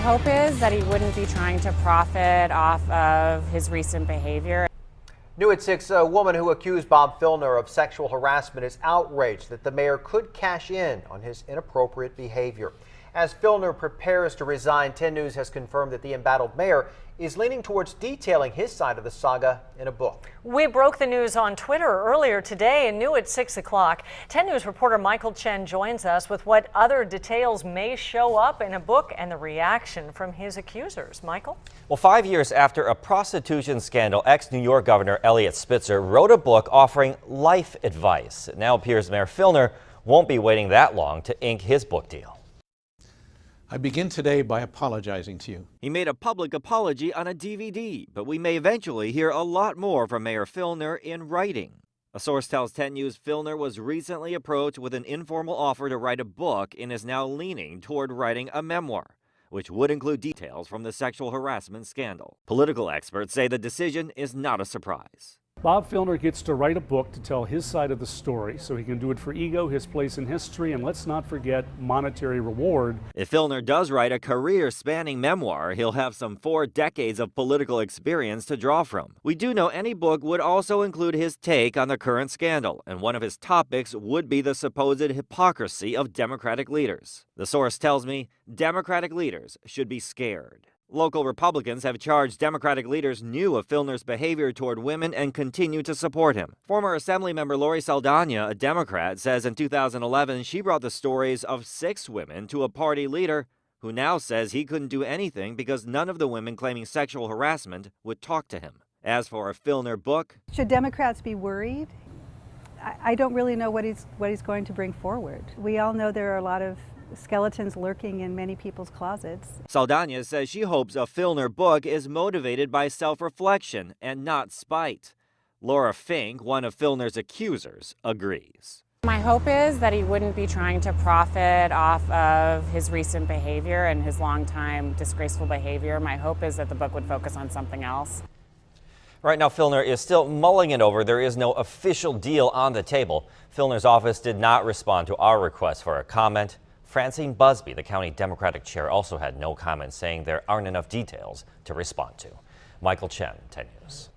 hope is that he wouldn't be trying to profit off of his recent behavior. New at 6, a woman who accused Bob Filner of sexual harassment is outraged that the mayor could cash in on his inappropriate behavior. As Filner prepares to resign, 10 News has confirmed that the embattled mayor is leaning towards detailing his side of the saga in a book. We broke the news on Twitter earlier today and New at 6 o'clock. 10 News reporter Michael Chen joins us with what other details may show up in a book and the reaction from his accusers. Michael? Well, 5 years after a prostitution scandal, ex-New York Governor Eliot Spitzer wrote a book offering life advice. It now appears Mayor Filner won't be waiting that long to ink his book deal. I begin today by apologizing to you. He made a public apology on a DVD, but we may eventually hear a lot more from Mayor Filner in writing. A source tells 10 News Filner was recently approached with an informal offer to write a book and is now leaning toward writing a memoir, which would include details from the sexual harassment scandal. Political experts say the decision is not a surprise. Bob Filner gets to write a book to tell his side of the story, so he can do it for ego, his place in history, and let's not forget monetary reward. If Filner does write a career-spanning memoir, he'll have some 4 decades of political experience to draw from. We do know any book would also include his take on the current scandal, and one of his topics would be the supposed hypocrisy of Democratic leaders. The source tells me Democratic leaders should be scared. Local Republicans have charged Democratic leaders knew of Filner's behavior toward women and continue to support him. Former Assemblymember Lori Saldana, a Democrat, says in 2011 she brought the stories of 6 women to a party leader who now says he couldn't do anything because none of the women claiming sexual harassment would talk to him. As for a Filner book, should Democrats be worried? I don't really know what he's going to bring forward. We all know there are a lot of skeletons lurking in many people's closets. Saldana says she hopes a Filner book is motivated by self-reflection and not spite. Laura Fink, one of Filner's accusers, agrees. My hope is that he wouldn't be trying to profit off of his recent behavior and his longtime disgraceful behavior. My hope is that the book would focus on something else. Right now, Filner is still mulling it over. There is no official deal on the table. Filner's office did not respond to our request for a comment. Francine Busby, the county Democratic chair, also had no comment, saying there aren't enough details to respond to. Michael Chen, 10 News.